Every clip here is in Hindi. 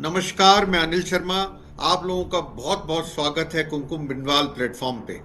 नमस्कार, मैं अनिल शर्मा। आप लोगों का बहुत बहुत स्वागत है कुमकुम बिनवाल प्लेटफॉर्म पे।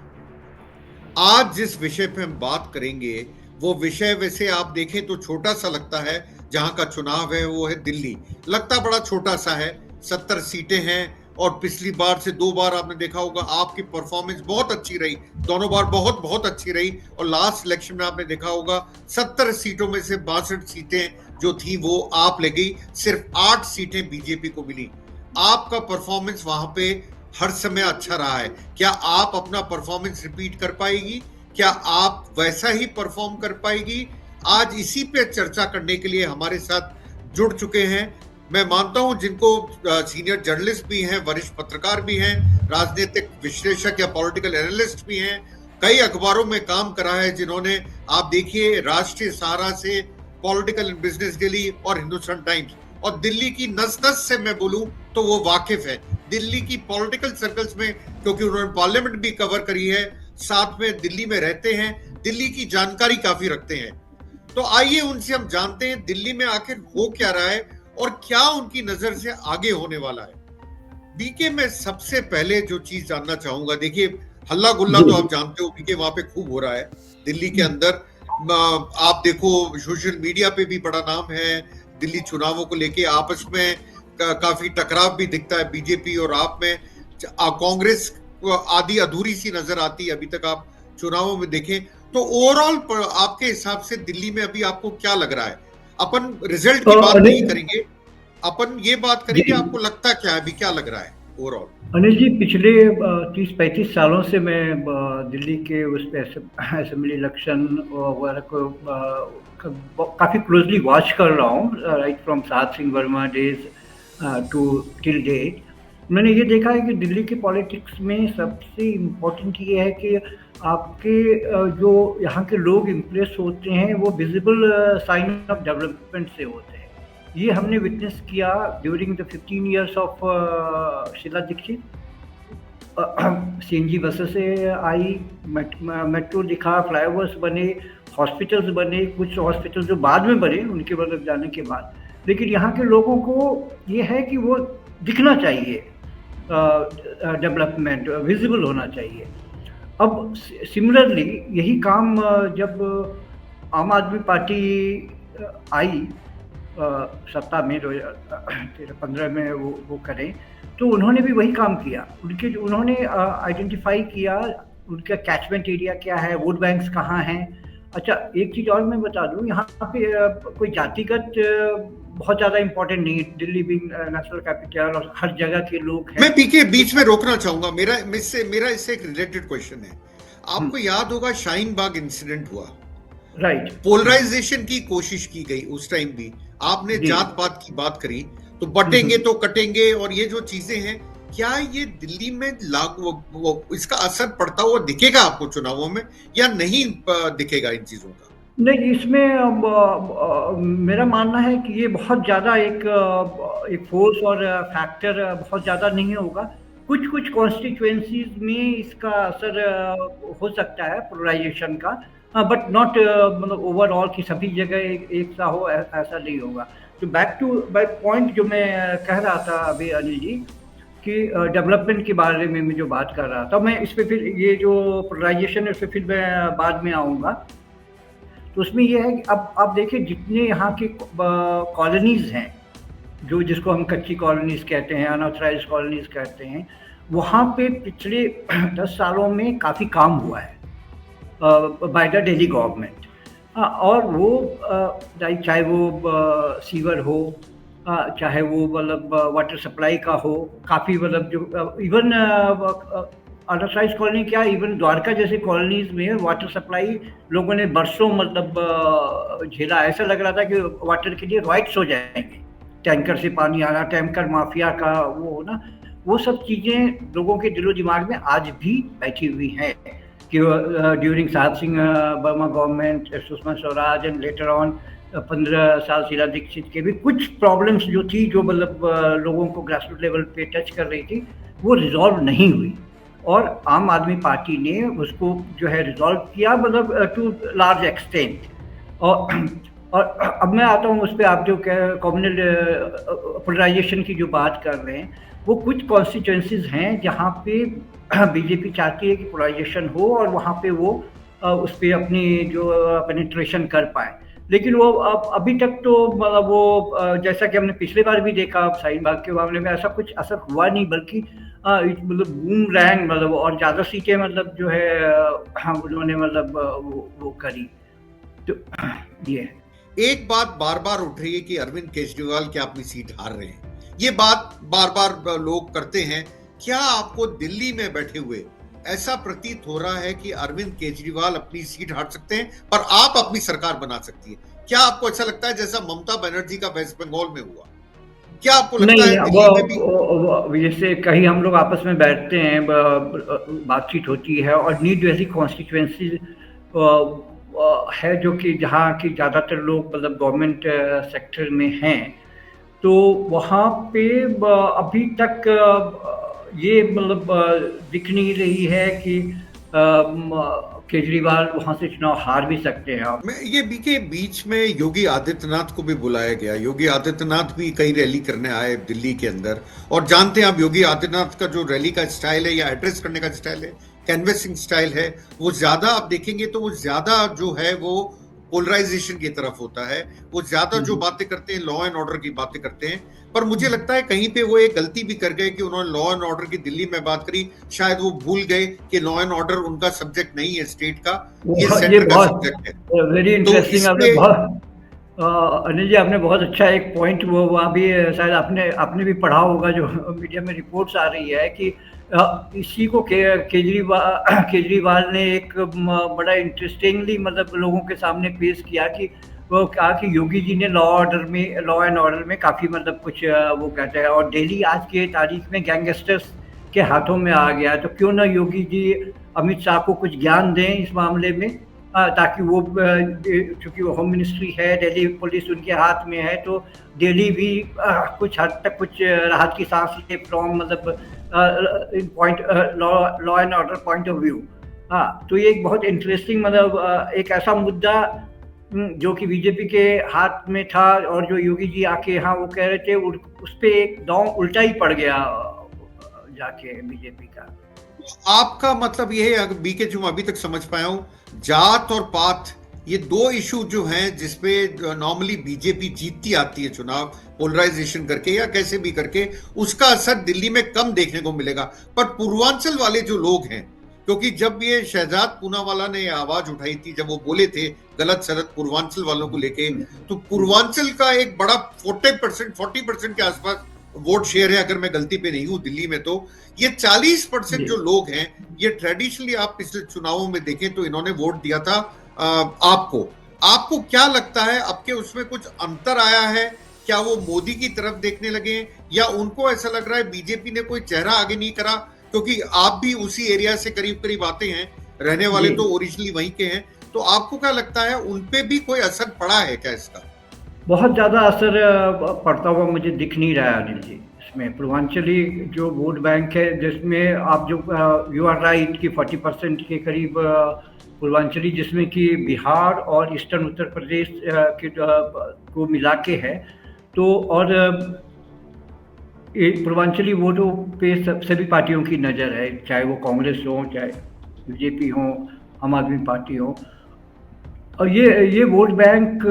आज जिस विषय पे हम बात करेंगे वो विषय वैसे आप देखें तो छोटा सा लगता है। जहां का चुनाव है वो है दिल्ली। लगता बड़ा छोटा सा है, 70 सीटें हैं और पिछली बार से 2 बार आपने देखा होगा आपकी परफॉर्मेंस बहुत अच्छी रही। दोनों बार बहुत बहुत अच्छी रही और लास्ट इलेक्शन में आपने देखा होगा 70 सीटों में से 62 सीटें जो थी वो आप ले गई, सिर्फ 8 सीटें बीजेपी को मिली। आपका परफॉर्मेंस वहां पे हर समय अच्छा रहा है। क्या आप अपना परफॉर्मेंस रिपीट कर पाएगी? क्या आप वैसा ही परफॉर्म कर पाएगी? आज इसी पे चर्चा करने के लिए हमारे साथ जुड़ चुके हैं, मैं मानता हूं जिनको सीनियर जर्नलिस्ट भी हैं, वरिष्ठ पत्रकार भी हैं, राजनीतिक विश्लेषक या पॉलिटिकल एनालिस्ट भी हैं, कई अखबारों में काम करा है जिन्होंने, आप देखिए, राष्ट्रीय सहारा से पॉलिटिकल एंड बिजनेस डेली और हिंदुस्तान टाइम्स और दिल्ली की नस नस से मैं बोलूं तो वो वाकिफ है दिल्ली की पॉलिटिकल सर्कल्स में, क्योंकि उन्होंने पार्लियामेंट भी कवर करी है, साथ में दिल्ली में रहते हैं, दिल्ली की जानकारी काफी रखते हैं। तो आइए उनसे हम जानते हैं दिल्ली में आखिर हो क्या रहा है और क्या उनकी नजर से आगे होने वाला है। बीके, मैं सबसे पहले जो चीज जानना चाहूंगा, देखिए हल्ला गुल्ला तो आप जानते हो बीके वहां पे खूब हो रहा है दिल्ली के अंदर। आप देखो सोशल मीडिया पे भी बड़ा नाम है, दिल्ली चुनावों को लेके आपस में काफी टकराव भी दिखता है बीजेपी और आप में। कांग्रेस आधी अधूरी सी नजर आती है अभी तक आप चुनावों में देखें तो। ओवरऑल आपके हिसाब से दिल्ली में अभी आपको क्या लग रहा है? अपन रिजल्ट की बात नहीं करेंगे, अपन ये बात करेंगे आपको लगता क्या है, अभी क्या लग रहा है ओवरऑल? अनिल जी, पिछले 30-35 सालों से मैं दिल्ली के उस असेंबली इलेक्शन वगैरह को काफ़ी क्लोजली वॉच कर रहा हूँ, राइट फ्रॉम सात Singh Verma days to till date. मैंने ये देखा है कि दिल्ली के पॉलिटिक्स में सबसे इम्पोर्टेंट ये है कि आपके जो यहाँ के लोग इम्प्रेस होते हैं वो विजिबल साइन ऑफ डेवलपमेंट से होते हैं। ये हमने विटनेस किया during the 15 years of Sheila Dikshit. CNG buses से आई, मेट्रो दिखा, फ्लाईओवर्स बने, हॉस्पिटल्स बने, कुछ हॉस्पिटल जो बाद में बने उनके मतलब जाने के बाद। लेकिन यहाँ के लोगों को ये है कि वो दिखना चाहिए, डेवलपमेंट विजिबल होना चाहिए। अब सिमिलरली यही काम जब आम आदमी पार्टी आई सत्ता में 2015 में वो करें, तो उन्होंने भी वही काम किया। उन्होंने आइडेंटिफाई किया उनका कैचमेंट एरिया क्या है, वोट बैंक्स कहाँ हैं। अच्छा, एक चीज़ और मैं बता दूं, यहाँ पे कोई जातिगत बहुत ज़्यादा इम्पोर्टेंट नहीं है, दिल्ली भी नेशनल कैपिटल और हर जगह के लोग हैं। मैं पीके बीच में रोकना चाहूंगा, मेरा इससे एक रिलेटेड क्वेश्चन है। आपको याद होगा शाहीन बाग इंसिडेंट हुआ, राइट, पोलराइजेशन की कोशिश की गई उस टाइम भी, आपने जात पात की बात करी, तो बटेंगे तो कटेंगे और ये जो चीजें हैं, क्या ये दिल्ली में लागू इसका असर पड़ता हुआ दिखेगा आपको चुनावों में या नहीं दिखेगा इन चीजों का? नहीं, इसमें मेरा मानना है कि ये बहुत ज़्यादा एक फोर्स और फैक्टर बहुत ज़्यादा नहीं होगा। कुछ कुछ कॉन्स्टिट्यूएंसीज में इसका असर हो सकता है पोलराइजेशन का, बट नॉट मतलब ओवरऑल कि सभी जगह एक सा हो, ऐसा नहीं होगा। तो बैक टू पॉइंट जो मैं कह रहा था अभी अनिल जी, कि डेवलपमेंट के बारे में मैं जो बात कर रहा था, मैं इस पर फिर ये जो पोलराइजेशन है उस पर फिर मैं बाद में आऊँगा। तो उसमें यह है कि अब आप देखिए जितने यहाँ के कॉलोनीज़ हैं, जो जिसको हम कच्ची कॉलोनीज़ कहते हैं, अनऑथराइज्ड कॉलोनीज़ कहते हैं, वहाँ पे पिछले 10 सालों में काफ़ी काम हुआ है बाय द दिल्ली गवर्नमेंट। और वो चाहे वो सीवर हो, चाहे वो मतलब वाटर सप्लाई का हो, काफ़ी मतलब जो इवन अनऑथराइज्ड कॉलोनी क्या, इवन द्वारका जैसे कॉलोनीज में वाटर सप्लाई लोगों ने बरसों मतलब झेला। ऐसा लग रहा था कि वाटर के लिए राइट्स हो जाएंगे, टैंकर से पानी आना, टैंकर माफिया का वो होना, वो सब चीज़ें लोगों के दिलो दिमाग में आज भी बैठी हुई हैं कि ड्यूरिंग सात Singh Verma government, Sushma Swaraj and later on 15 साल शीला दीक्षित के भी कुछ प्रॉब्लम्स जो थी, जो मतलब लोगों को ग्रासरूट लेवल पे टच कर रही थी, वो रिजॉल्व नहीं हुई। और आम आदमी पार्टी ने उसको जो है रिजॉल्व किया, मतलब टू लार्ज एक्सटेंट। और और अब मैं आता हूँ उस पे, आप जो कम्युनल पोलराइजेशन की जो बात कर रहे हैं, वो कुछ कॉन्स्टिट्यूएंसीज हैं जहाँ पे बीजेपी चाहती है कि पोलराइजेशन हो और वहाँ पे वो उस पर अपनी जो पेनिट्रेशन कर पाए। लेकिन वो अब अभी तक तो मतलब वो जैसा कि हमने पिछले बार भी देखा, शाहीन बाग के मामले में ऐसा कुछ असर हुआ नहीं, बल्कि मतलब बूम रैंक, मतलब और ज़्यादा सीटें मतलब जो है उन्होंने मतलब वो करी। तो ये एक बात बार बार उठ रही है कि अरविंद केजरीवाल क्या अपनी सीट हार रहे हैं, ये बात बार बार लोग करते हैं। क्या आपको दिल्ली में बैठे हुए ऐसा प्रतीत हो रहा है कि अरविंद केजरीवाल अपनी सीट हार सकते हैं पर आप अपनी सरकार बना सकती है? क्या आपको ऐसा लगता है जैसा ममता बनर्जी का वेस्ट बंगाल में हुआ? क्या आपको लगता नहीं, है दिल्ली में भी? जैसे कहीं हम लोग आपस में बैठते हैं, बातचीत होती है, और नीड जैसी कॉन्स्टिट्यूएंसी है जो कि जहाँ की ज़्यादातर लोग मतलब गवर्नमेंट सेक्टर में हैं, तो वहाँ पे अभी तक ये मतलब दिख नहीं रही है कि केजरीवाल वहाँ से चुनाव हार भी सकते हैं। आप मैं ये बीके बीच में योगी आदित्यनाथ को भी बुलाया गया, योगी आदित्यनाथ भी कई रैली करने आए दिल्ली के अंदर। और जानते हैं आप योगी आदित्यनाथ का जो रैली का स्टाइल है या एड्रेस करने का स्टाइल है, कैनवेसिंग स्टाइल है, वो ज्यादा आप देखेंगे तो वो ज्यादा जो है वो पोलराइजेशन की तरफ होता है। वो ज्यादा जो बातें करते हैं लॉ एंड ऑर्डर की बातें करते हैं। पर मुझे लगता है कहीं पे वो एक गलती भी कर गए कि उन्होंने लॉ एंड ऑर्डर की दिल्ली में बात करी। शायद वो भूल गए कि लॉ एंड ऑर्डर उनका सब्जेक्ट नहीं है स्टेट का, ये ये सेंटर का बहुत सब्जेक्ट है। वेरी तो इंटरेस्टिंग, आपने इसमें बहुत अनिल जी, आपने बहुत अच्छा एक पॉइंट वो अभी शायद आपने आपने भी पढ़ा होगा, जो मीडिया में रिपोर्ट्स आ रही है कि इसी को केजरीवाल केजरीवाल ने एक बड़ा इंटरेस्टिंगली मतलब लोगों के सामने पेश किया कि वो कहा कि योगी जी ने लॉ एंड ऑर्डर में काफ़ी मतलब कुछ वो कहते हैं, और दिल्ली आज के तारीख में गैंगस्टर्स के हाथों में आ गया है, तो क्यों ना योगी जी अमित शाह को कुछ ज्ञान दें इस मामले में, ताकि वो चूंकि वो होम मिनिस्ट्री है, दिल्ली पुलिस उनके हाथ में है, तो दिल्ली भी कुछ हद तक कुछ राहत की सांस ले फ्रॉम मतलब in point law and order point of view. हाँ, तो ये एक बहुत इंटरेस्टिंग मतलब एक ऐसा मुद्दा जो कि बीजेपी के हाथ में था, और जो योगी जी आके यहाँ वो कह रहे थे, उस पर एक दांव उल्टा ही पड़ गया जाके बीजेपी का। आपका मतलब ये है, बीके जो मैं अभी तक समझ पाया हूं, जात और पात ये दो इशू जो हैं जिसपे नॉर्मली बीजेपी जीतती आती है चुनाव, पोलराइजेशन करके या कैसे भी करके, उसका असर दिल्ली में कम देखने को मिलेगा। पर पूर्वांचल वाले जो लोग हैं, क्योंकि जब ये शहजाद पूनावाला ने आवाज उठाई थी, जब वो बोले थे गलत सलत पूर्वांचल वालों को लेके, तो पूर्वांचल का एक बड़ा 40% के आसपास वोट शेयर है, अगर मैं गलती पे नहीं हूं दिल्ली में। तो ये 40% जो लोग हैं, ये ट्रेडिशनली आप पिछले चुनावों में देखें तो इन्होंने वोट दिया था आपको। आपको क्या लगता है अब के उसमें कुछ अंतर आया है? क्या वो मोदी की तरफ देखने लगे, या उनको ऐसा लग रहा है बीजेपी ने कोई चेहरा आगे नहीं करा? क्योंकि आप भी उसी एरिया से करीब करीब आते हैं, रहने वाले तो ओरिजिनली वहीं के हैं, तो आपको क्या लगता है उनपे भी कोई असर पड़ा है क्या इसका? बहुत ज़्यादा असर पड़ता हुआ मुझे दिख नहीं रहा है अनिल जी इसमें। पूर्वांचली जो वोट बैंक है, जिसमें आप जो यू आर राइट कि 40% के करीब पूर्वांचली, जिसमें कि बिहार और ईस्टर्न उत्तर प्रदेश के को मिला के है, तो और पूर्वांचली वोटों पे सभी पार्टियों की नज़र है, चाहे वो कांग्रेस हो, चाहे बीजेपी हो, आम आदमी पार्टी हो। और ये वोट बैंक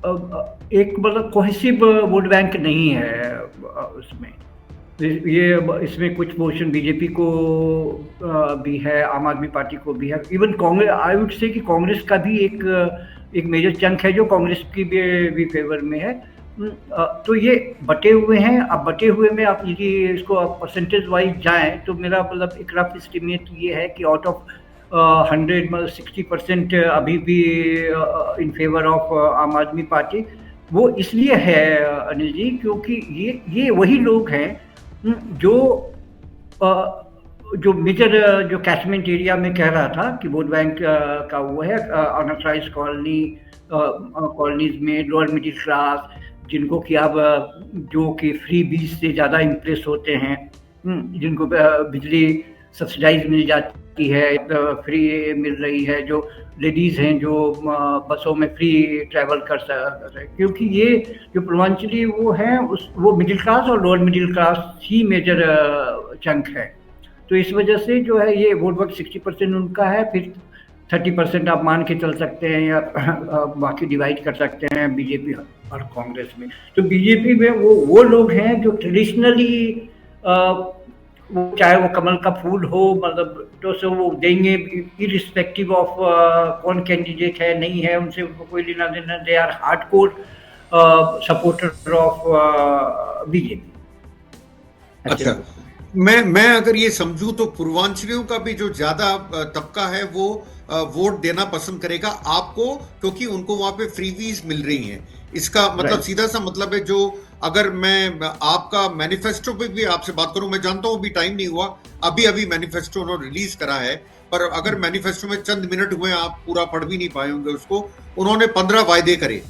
एक मतलब कोहेसिव वोट बैंक नहीं है उसमें। ये इसमें कुछ पोर्शन बीजेपी को भी है, आम आदमी पार्टी को भी है, even Congress, I would say कि कांग्रेस का भी एक मेजर चंक है जो कांग्रेस की भी फेवर में है। तो ये बटे हुए हैं। अब बटे हुए में आप यदि इसको परसेंटेज वाइज जाएं, तो मेरा मतलब एक रफ एस्टिमेट ये है कि आउट ऑफ 100 मतलब 60% अभी भी इन फेवर ऑफ आम आदमी पार्टी। वो इसलिए है अनिल जी, क्योंकि ये वही लोग हैं जो जो मेजर जो कैचमेंट एरिया में कह रहा था कि वोट बैंक का वो है, अनऑथराइज्ड कॉलोनीज में लोअर मिडिल क्लास, जिनको कि अब जो कि फ्री बीज से ज़्यादा इम्प्रेस होते हैं, जिनको बिजली सब्सिडाइज मिल जाती की है, फ्री मिल रही है, जो लेडीज़ हैं जो बसों में फ्री ट्रैवल कर सकते हैं, क्योंकि ये जो पूर्वांचली वो हैं वो मिडिल क्लास और लोअर मिडिल क्लास ही मेजर चंक है। तो इस वजह से जो है ये वोट बैंक 60% उनका है, फिर 30% आप मान के चल सकते हैं या बाकी डिवाइड कर सकते हैं बीजेपी और कांग्रेस में। तो बीजेपी में वो लोग हैं जो ट्रेडिशनली वो चाहे वो कमल का फूल हो, मतलब तो से वो देंगे इरिस्पेक्टिव ऑफ कौन कैंडिडेट है नहीं है, उनसे उनको कोई लेना देना। They are hardcore supporter of BJP. अच्छा, मैं अगर ये समझूं तो पूर्वांचलियों का भी जो ज्यादा तबका है वो वोट देना पसंद करेगा आपको, क्योंकि उनको वहां पे फ्रीवीज मिल रही हैं। इसका मतलब सीधा सा मतलब है, जो अगर मैं आपका मैनिफेस्टो पे भी आपसे बात करूं, मैं जानता हूं अभी टाइम नहीं हुआ, अभी अभी मैनिफेस्टो उन्होंने रिलीज करा है, पर अगर मैनिफेस्टो में चंद मिनट हुए, आप पूरा पढ़ भी नहीं पाए होंगे उसको। उन्होंने 15 वायदे करे,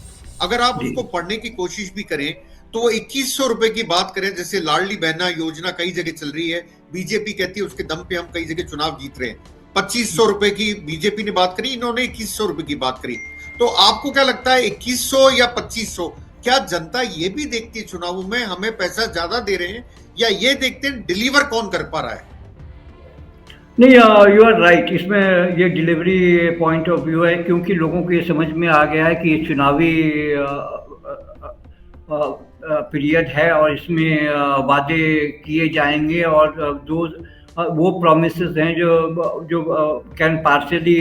अगर आप उसको पढ़ने की कोशिश भी करें तो वो 2100 रुपए की बात करें, जैसे लाडली बहना योजना कई जगह चल रही है, बीजेपी कहती है उसके दम पे हम कई जगह चुनाव जीत रहे हैं। 2500 रुपए की बीजेपी ने बात करी, इन्होंने 2100 रुपए की बात करी। तो आपको क्या लगता है 2100 या 2500, क्या जनता ये भी देखती है चुनावों में हमें पैसा ज्यादा दे रहे हैं, या ये देखते हैं डिलीवर कौन कर पा रहा है? नहीं, यू आर राइट, इसमें ये डिलीवरी पॉइंट ऑफ व्यू है, क्योंकि लोगों को ये समझ में आ गया है कि ये चुनावी पीरियड है और इसमें वादे किए जाएंगे, और जो वो प्रोमिसेस हैं जो जो कैन पार्शली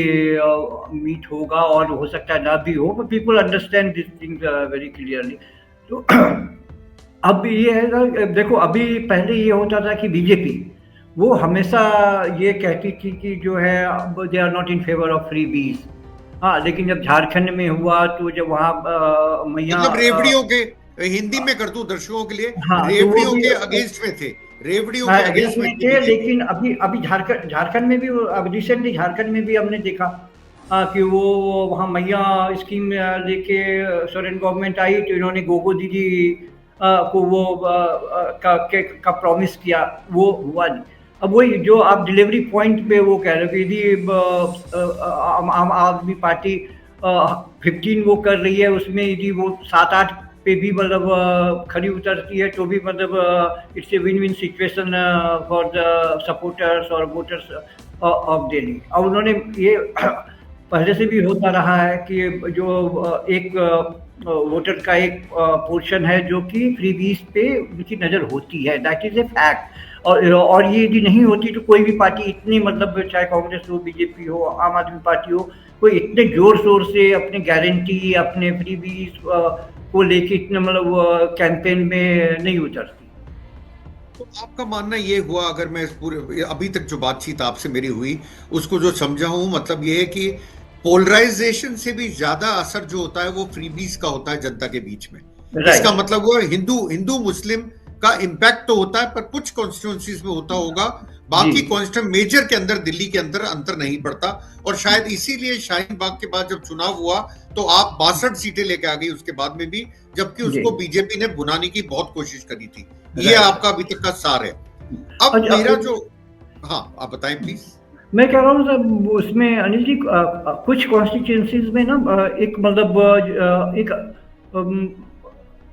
मीट होगा और हो सकता है ना भी हो, but people understand this things very clearly. तो अब ये है ना, देखो अभी पहले ये होता था कि बीजेपी वो हमेशा ये कहती थी कि जो है they are not in favour of freebies. हाँ, लेकिन जब झारखंड में हुआ तो जब वहाँ मैया मतलब रेवड़ियों के, हिंदी में कर दूं दर्शकों के लिए, हाँ, तो वो रेवड़ियों भी के अगेंस्ट में थे, रेवड़ियों के अगेंस्ट में थी थे, बीजेपी। लेकिन अभी अभी झारखंड में भी, अब रिसेंटली झारखंड में भी हमने देखा कि वो वहाँ मैया स्कीम लेके सोरेन गवर्नमेंट आई, तो इन्होंने गोगो दीदी को वो का प्रॉमिस किया, वो हुआ नहीं। अब वही जो आप डिलीवरी पॉइंट पे वो कह रहे हो कि यदि आम आदमी पार्टी 15 वो कर रही है, उसमें यदि वो 7-8 पे भी मतलब खड़ी उतरती है, तो भी मतलब it's a win win situation for the supporters और वोटर्स ऑफ दिल्ली। और उन्होंने ये पहले से भी होता रहा है कि जो एक वोटर का एक पोर्शन है जो कि फ्रीबीज पे उनकी नज़र होती है, दैट इज़ ए फैक्ट। और ये यदि नहीं होती तो कोई भी पार्टी इतनी, मतलब चाहे कांग्रेस हो, बीजेपी हो, आम आदमी पार्टी हो, कोई इतने जोर शोर से अपने गारंटी, अपने फ्रीबीज को लेके इतने मतलब कैंपेन में नहीं उतरती। तो आपका मानना ये हुआ, अगर मैं इस पूरे अभी तक जो बातचीत आपसे मेरी हुई उसको जो समझा हूं, मतलब ये है कि पोलराइजेशन से भी ज्यादा असर जो होता है वो फ्रीबीज का होता है जनता के बीच में। इसका मतलब वो हिंदू हिंदू मुस्लिम का इम्पैक्ट तो होता है, पर कुछ कॉन्स्टिट्यूंसीज में होता होगा, बाकी कॉन्स्टिट्यूंट मेजर के अंदर, दिल्ली के अंदर अंतर नहीं पड़ता। और शायद इसीलिए शाहीन बाग के बाद जब चुनाव हुआ तो आप 62 सीटें लेके आ गई उसके बाद में भी, जबकि उसको बीजेपी ने भुनाने की बहुत कोशिश करी थी। ये आपका अभी तक का सार है। अब मेरा जो, हाँ आप बताएं प्लीज। मैं कह रहा हूँ सर, उसमें अनिल जी कुछ कॉन्स्टिट्यूंसीज में ना एक मतलब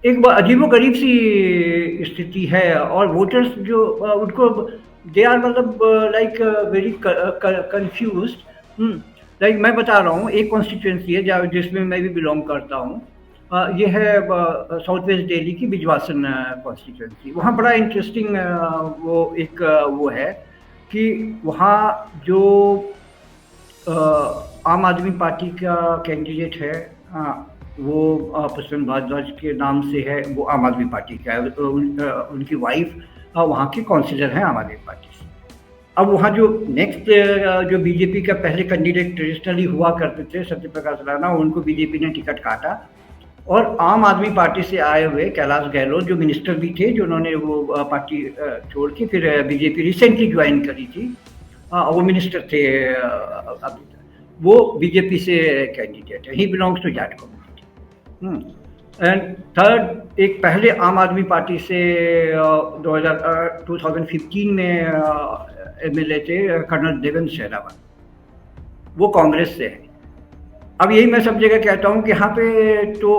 एक अजीबोगरीब सी स्थिति है, और वोटर्स जो उनको दे आर मतलब लाइक वेरी कंफ्यूज्ड। लाइक मैं बता रहा हूँ, एक कॉन्स्टिट्यूंसी है जिसमें मैं भी बिलोंग करता हूँ, ये है साउथ वेस्ट दिल्ली की बिजवासन कॉन्स्टिट्यूंसी। वहाँ बड़ा इंटरेस्टिंग वो एक वो है कि वहाँ जो आम आदमी पार्टी का कैंडिडेट है, वो पुष्पेंद्र भारद्वाज के नाम से है, वो आम आदमी पार्टी का है, उनकी वाइफ वहाँ की काउंसिलर हैं आम आदमी पार्टी से। अब वहाँ जो नेक्स्ट जो बीजेपी का पहले कैंडिडेट ट्रेडिशनली हुआ करते थे सत्यप्रकाश राणा, उनको बीजेपी ने टिकट काटा, और आम आदमी पार्टी से आए हुए कैलाश गहलोत जो मिनिस्टर भी थे, जो उन्होंने वो पार्टी छोड़ के फिर बीजेपी रिसेंटली ज्वाइन करी थी, वो मिनिस्टर थे अभी, वो बीजेपी से कैंडिडेट है, he belongs to Jat community. And third, एक पहले आम आदमी पार्टी से 2015 में एमएलए थे कर्नल देवेंद्र शेरावत, वो कांग्रेस से है। अब यही मैं सब जगह कहता हूँ कि यहाँ पे तो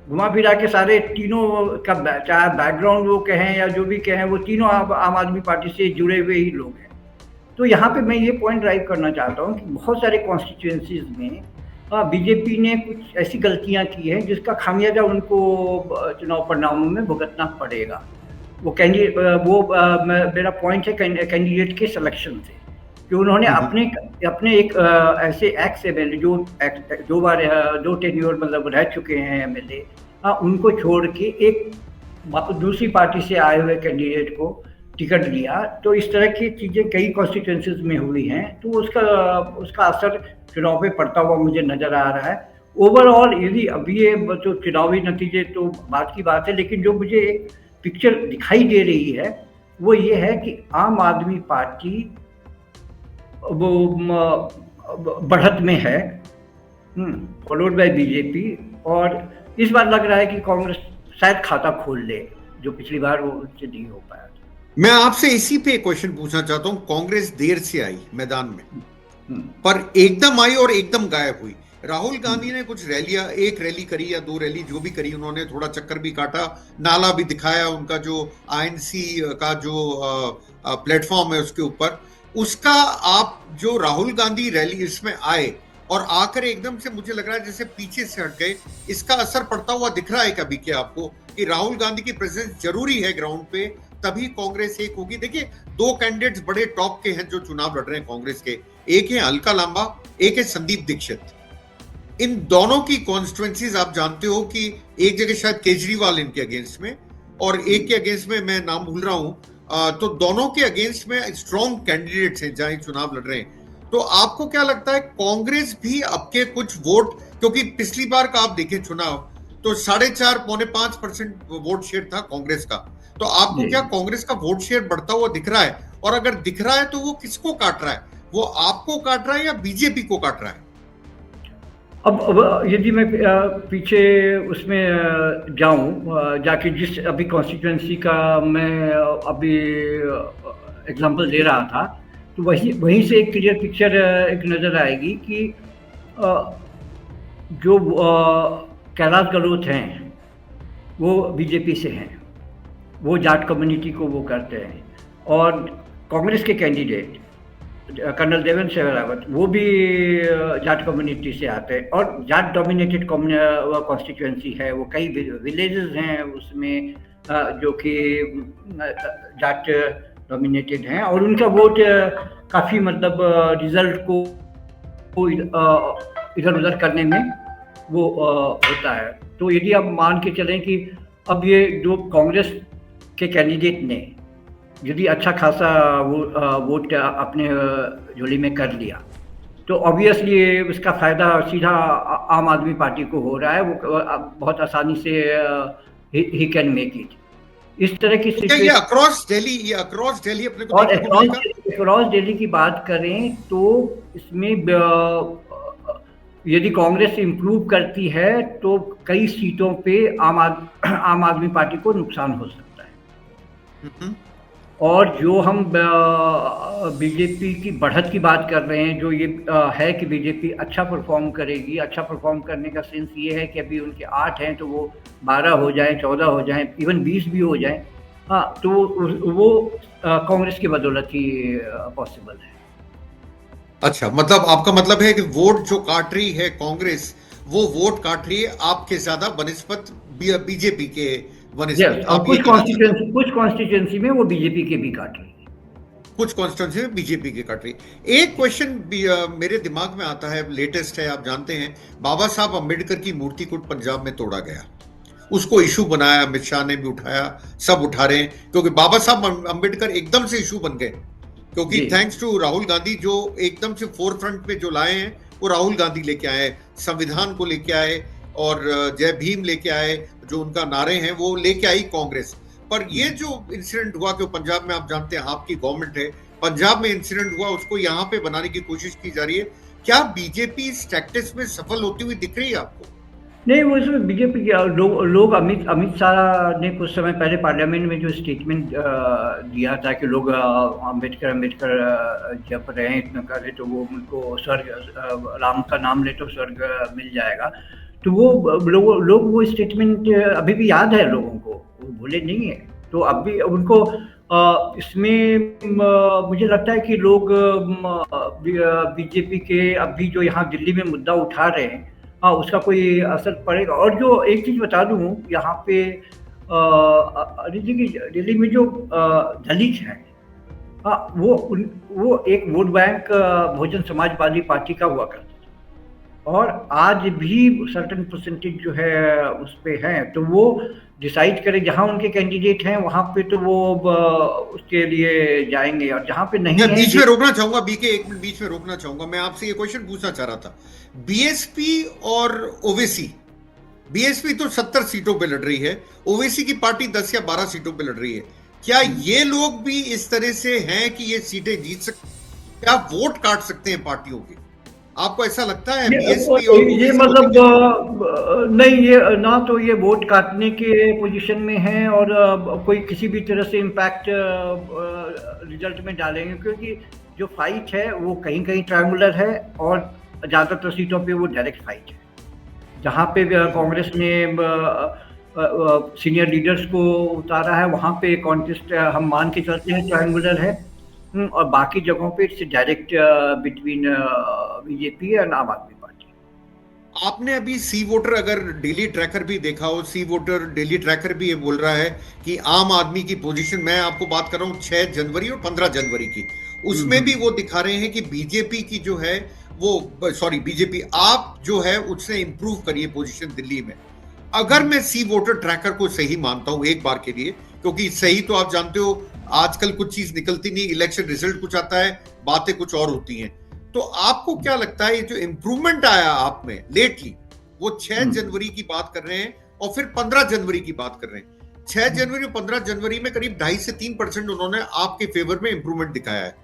घुमा फिरा के सारे तीनों का चाहे बैकग्राउंड वो कहें या जो भी कहें, वो तीनों आम आदमी पार्टी से जुड़े हुए ही लोग हैं। तो यहाँ पे मैं ये पॉइंट ड्राइव करना चाहता हूँ कि बहुत सारे कॉन्स्टिट्यूएंसीज में बीजेपी ने कुछ ऐसी गलतियाँ की हैं जिसका खामियाजा उनको चुनाव परिणामों में भुगतना पड़ेगा। वो कैंडिडेट मेरा पॉइंट है कैंडिडेट के सिलेक्शन से, कि उन्होंने अपने एक ऐसे एक्स एमएलए जो 2 टेन्योर मतलब रह चुके हैं एमएलए, उनको छोड़ के एक दूसरी पार्टी से आए हुए कैंडिडेट को टिकट दिया। तो इस तरह की चीज़ें कई कॉन्स्टिट्यूएंसीज में हुई हैं, तो उसका असर चुनाव पे पड़ता हुआ मुझे नज़र आ रहा है। ओवरऑल यदि अभी ये तो चुनावी नतीजे तो बात की बात है, लेकिन जो मुझे एक पिक्चर दिखाई दे रही है वो ये है कि आम आदमी पार्टी वो बढ़त में है, फॉलोड बाय बीजेपी, और इस बार लग रहा है कि कांग्रेस शायद खाता खोल ले, जो पिछली बार वो उससे नहीं हो पाया था। मैं आपसे इसी पे क्वेश्चन पूछना चाहता हूं। कांग्रेस देर से आई मैदान में, पर एकदम आई और एकदम गायब हुई। राहुल गांधी ने कुछ रैलियां, एक रैली करी या 2 रैली जो भी करी, उन्होंने थोड़ा चक्कर भी काटा, नाला भी दिखाया, उनका जो आईएनसी का जो प्लेटफॉर्म है उसके ऊपर, उसका आप जो राहुल गांधी रैली इसमें आए और आकर एकदम से मुझे लग रहा है जैसे पीछे से हट गए, इसका असर पड़ता हुआ दिख रहा है कभी क्या आपको कि राहुल गांधी की प्रेजेंस जरूरी है ग्राउंड पे, तभी कांग्रेस एक होगी? देखिए 2 कैंडिडेट्स बड़े टॉप के हैं जो चुनाव लड़ रहे हैं कांग्रेस के, एक है अलका लांबा, एक है संदीप दीक्षित। इन दोनों की कॉन्स्टिट्यूएंसीज आप जानते हो कि एक जगह शायद केजरीवाल इनके अगेंस्ट में और एक के अगेंस्ट में मैं नाम भूल रहा हूं, तो दोनों के अगेंस्ट में स्ट्रॉन्ग कैंडिडेट्स हैं जहां चुनाव लड़ रहे हैं। तो आपको क्या लगता है कांग्रेस भी आपके कुछ वोट, क्योंकि पिछली बार का आप देखें चुनाव तो 4.5 पौने 5% वोट शेयर था कांग्रेस का, तो आपको क्या कांग्रेस का वोट शेयर बढ़ता हुआ दिख रहा है? और अगर दिख रहा है तो वो किसको काट रहा है? वो आपको काट रहा है या बीजेपी को काट रहा है? अब यदि मैं पीछे उसमें जाऊं, जाके जिस अभी कॉन्स्टिट्यूएंसी का मैं अभी एग्जांपल दे रहा था, तो वहीं से एक क्लियर पिक्चर एक नज़र आएगी कि जो कैलाश गहलोत हैं वो बीजेपी से हैं, वो जाट कम्युनिटी को वो करते हैं, और कांग्रेस के कैंडिडेट कर्नल देवेंद्र शेरावत वो भी जाट कम्युनिटी से आते हैं, और जाट डोमिनेटेड कॉन्स्टिट्यूएंसी है, वो कई विलेजेस हैं उसमें जो कि जाट डोमिनेटेड हैं, और उनका वोट काफ़ी मतलब रिजल्ट को इधर उधर करने में वो होता है। तो यदि आप मान के चलें कि अब ये जो कांग्रेस के कैंडिडेट ने यदि अच्छा खासा वोट अपने झोली में कर लिया, तो ऑब्वियसली उसका फ़ायदा सीधा आम आदमी पार्टी को हो रहा है, वो बहुत आसानी से ही कैन मेक इट। इस तरह की ये अक्रॉस दिल्ली अपने को, और अक्रॉस दिल्ली की बात करें तो इसमें यदि कांग्रेस इम्प्रूव करती है तो कई सीटों पे आम आदमी पार्टी को नुकसान हो सकता है। और जो हम बीजेपी की बढ़त की बात कर रहे हैं, जो ये है कि बीजेपी अच्छा परफॉर्म करेगी, अच्छा परफॉर्म करने का सेंस ये है कि अभी उनके 8 हैं तो वो 12 हो जाएं, 14 हो जाएं, इवन 20 भी हो जाएं, हाँ, तो वो कांग्रेस की बदौलत ही पॉसिबल है। अच्छा, मतलब आपका मतलब है कि वोट जो काट रही है कांग्रेस, वो वोट काट रही है आपके ज्यादा बनिस्बत बीजेपी के बनिस्बत। कुछ कॉन्स्टिट्यूएंसी में वो बीजेपी के भी काट रही है, कुछ कॉन्स्टिट्यूएंसी में बीजेपी के काट रही है। एक क्वेश्चन मेरे दिमाग में आता है, लेटेस्ट है, आप जानते हैं बाबा साहब अम्बेडकर की मूर्ति को पंजाब में तोड़ा गया, उसको इशू बनाया, अमित शाह ने भी उठाया, सब उठा रहे हैं, क्योंकि बाबा साहब अम्बेडकर एकदम से इशू बन गए, क्योंकि थैंक्स टू राहुल गांधी जो एकदम से फोर फ्रंट पे जो लाए हैं वो राहुल गांधी लेके आए, संविधान को लेके आए और जय भीम लेके आए, जो उनका नारे हैं वो लेके आई कांग्रेस। पर ये जो इंसिडेंट हुआ कि पंजाब में, आप जानते हैं आपकी गवर्नमेंट है, पंजाब में इंसिडेंट हुआ, उसको यहाँ पे बनाने की कोशिश की जा रही है। क्या बीजेपी इस टैक्टिक्स में सफल होती हुई दिख रही है आपको? नहीं, वो इसमें बीजेपी के लोग अमित अमित शाह ने कुछ समय पहले पार्लियामेंट में जो स्टेटमेंट दिया था कि लोग अम्बेडकर अम्बेडकर जप रहे हैं, इतना करे तो वो उनको स्वर्ग, राम का नाम ले तो स्वर्ग मिल जाएगा। तो वो लोग वो स्टेटमेंट अभी भी याद है लोगों को, वो भूले नहीं है। तो अब भी उनको इसमें मुझे लगता है कि लोग बीजेपी के अभी जो यहाँ दिल्ली में मुद्दा उठा रहे हैं, हाँ, उसका कोई असर पड़ेगा। और जो एक चीज़ बता दूँ यहाँ पे, दिल्ली में जो दलित हैं, हाँ, वो एक vote bank Bahujan Samajwadi party का हुआ करता था, और आज भी सर्टेन परसेंटेज जो है उस पे है। तो वो डिसाइड करें जहाँ उनके कैंडिडेट हैं वहाँ पे, तो वो उसके लिए जाएंगे, और जहाँ पे नहीं मैं है बीच में रोकना चाहूंगा, बीके एक मिनट बीच में रोकना चाहूंगा। मैं आपसे ये क्वेश्चन पूछना चाह रहा था, बीएसपी और ओवैसी, बीएसपी तो 70 सीटों पे लड़ रही है, ओवैसी की पार्टी 10 या 12 सीटों पे लड़ रही है। क्या ये लोग भी इस तरह से हैं कि ये सीटें जीत सकते, क्या वोट काट सकते हैं पार्टियों के? आपको ऐसा लगता है बीएसपी और ये ओवैसी को मतलब नहीं, ये ना तो ये वोट काटने के पोजीशन में है, और कोई किसी भी तरह से इम्पैक्ट रिजल्ट में डालेंगे, क्योंकि जो फाइट है वो कहीं कहीं ट्रायंगुलर है, और ज़्यादातर सीटों पे वो डायरेक्ट फाइट है। जहाँ पे कांग्रेस ने सीनियर लीडर्स को उतारा है, वहाँ पे कॉन्टेस्ट हम मान के चलते हैं ट्रायंगुलर है। और बाकी जगहों पे it's direct between BJP and आम आदमी पार्टी। आपने अभी सी वोटर अगर डेली ट्रैकर भी देखा हो, सी वोटर डेली ट्रैकर भी ये बोल रहा है कि आम आदमी की पोजीशन, मैं आपको बात कर रहा हूं 6 जनवरी और 15 जनवरी की, उसमें भी वो दिखा रहे हैं कि बीजेपी की जो है वो, सॉरी बीजेपी आप जो है उसने इंप्रूव करी है पोजीशन दिल्ली में। अगर मैं सी वोटर ट्रैकर को सही मानता हूं एक बार के लिए, क्योंकि सही तो आप जानते हो आजकल कुछ चीज निकलती नहीं, इलेक्शन रिजल्ट कुछ आता है, बातें कुछ और होती हैं। तो आपको क्या लगता है ये जो इंप्रूवमेंट आया आप में लेटली, वो 6 जनवरी की बात कर रहे हैं और फिर 15 जनवरी की बात कर रहे हैं, 6 जनवरी और 15 जनवरी में करीब 2.5 से 3% उन्होंने आपके फेवर में इंप्रूवमेंट दिखाया है।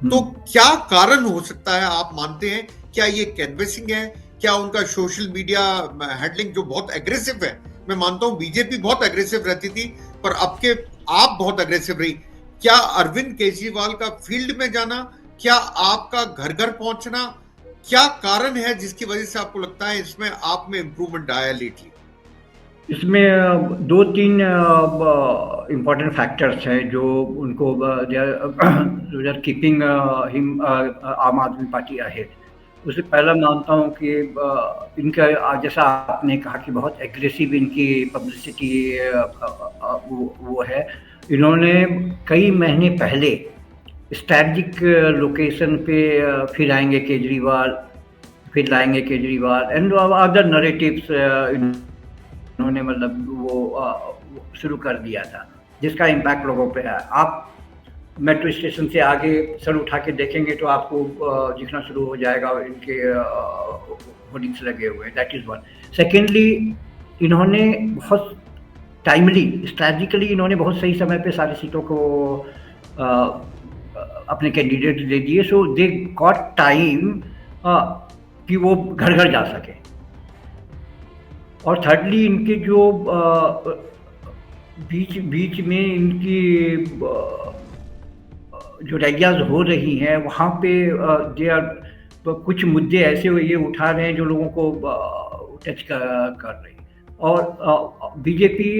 तो क्या कारण हो सकता है आप मानते हैं? क्या ये कैनवेसिंग है? क्या उनका सोशल मीडिया हैंडलिंग जो बहुत एग्रेसिव है, मैं मानता हूं बीजेपी बहुत एग्रेसिव रहती थी, पर अब के आप बहुत एग्रेसिव रही। क्या अरविंद केजरीवाल का फील्ड में जाना, क्या आपका घर घर पहुंचना, क्या कारण है जिसकी वजह से आपको लगता है इसमें आप में इंप्रूवमेंट आया लेटली? इसमें दो तीन इम्पोर्टेंट फैक्टर्स हैं जो उनको दे आर कीपिंग हिम आम आदमी पार्टी अहेड। उससे पहला मानता हूँ कि इनका जैसा आपने कहा कि बहुत एग्रेसिव इनकी पब्लिसिटी वो है। इन्होंने कई महीने पहले स्ट्रैटेजिक लोकेशन पे फिर आएंगे केजरीवाल, फिर लाएंगे केजरीवाल एंड अदर नरेटिव्स इन्होंने मतलब वो शुरू कर दिया था, जिसका इम्पैक्ट लोगों पे है। आप मेट्रो स्टेशन से आगे सर उठा के देखेंगे तो आपको दिखना शुरू हो जाएगा इनके होर्डिंग्स लगे हुए। That is one. सेकेंडली, इन्होंने बहुत टाइमली स्ट्रैटेजिकली इन्होंने बहुत सही समय पे सारी सीटों को अपने कैंडिडेट दे दिए, सो दे गॉट टाइम कि वो घर घर जा सके। और थर्डली, इनके जो बीच में इनकी जो रैलियाँ हो रही हैं वहाँ पे दे आर कुछ मुद्दे ऐसे ये उठा रहे हैं जो लोगों को टच कर रही हैं। और बीजेपी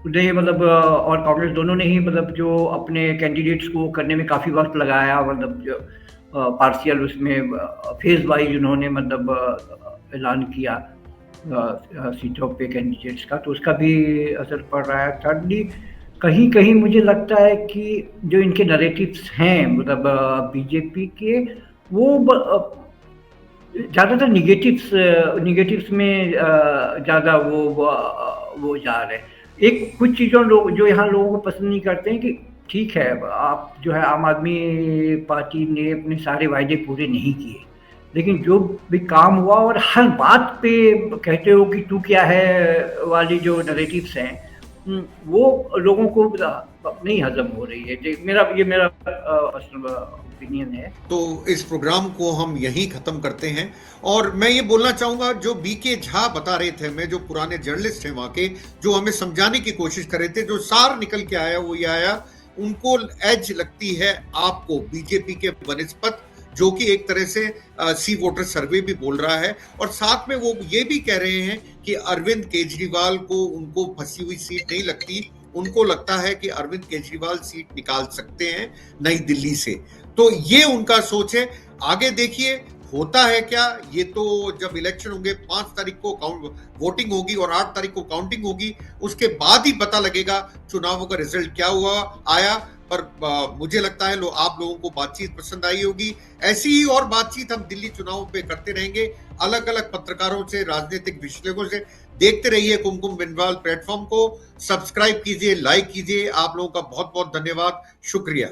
ने मतलब और कांग्रेस दोनों ने ही मतलब जो अपने कैंडिडेट्स को करने में काफ़ी वक्त लगाया, मतलब जो पार्शियल उसमें फेज वाइज उन्होंने मतलब ऐलान किया सीटों पे कैंडिडेट्स का, तो उसका भी असर पड़ रहा है। थर्डली, कहीं कहीं मुझे लगता है कि जो इनके नरेटिव्स हैं मतलब बीजेपी के, वो ज़्यादातर निगेटिव्स में ज़्यादा वो जा रहे हैं। एक कुछ चीज़ों लोग जो यहाँ लोगों को पसंद नहीं करते हैं कि ठीक है, आप जो है आम आदमी पार्टी ने अपने सारे वायदे पूरे नहीं किए, लेकिन जो भी काम हुआ और हर बात पे कहते हो कि तू क्या है वाली जो नरेटिव्स हैं, वो लोगों को नहीं हजम हो रही है। ये मेरा पर्सनल ओपिनियन है। तो इस प्रोग्राम को हम यहीं खत्म करते हैं। और मैं ये बोलना चाहूंगा, जो बीके झा बता रहे थे, मैं जो पुराने जर्नलिस्ट हैं वहां के, जो हमें समझाने की कोशिश कर रहे थे, जो सार निकल के आया वो ये आया, उनको एज लगती है आपको बीजेपी के बनस्पत, जो कि एक तरह से सी वोटर सर्वे भी बोल रहा है। और साथ में वो ये भी कह रहे हैं कि अरविंद केजरीवाल को उनको फंसी हुई सीट नहीं लगती, उनको लगता है कि अरविंद केजरीवाल सीट निकाल सकते हैं नई दिल्ली से। तो ये उनका सोच है। आगे देखिए होता है क्या, ये तो जब इलेक्शन होंगे, 5 तारीख को वोटिंग होगी और 8 तारीख को काउंटिंग होगी, उसके बाद ही पता लगेगा चुनावों का रिजल्ट क्या हुआ आया। पर मुझे लगता है आप लोगों को बातचीत पसंद आई होगी। ऐसी ही और बातचीत हम दिल्ली चुनाव पे करते रहेंगे, अलग अलग पत्रकारों से, राजनीतिक विश्लेषकों से। देखते रहिए कुमकुम बिनवाल प्लेटफॉर्म को, सब्सक्राइब कीजिए, लाइक कीजिए। आप लोगों का बहुत बहुत धन्यवाद, शुक्रिया।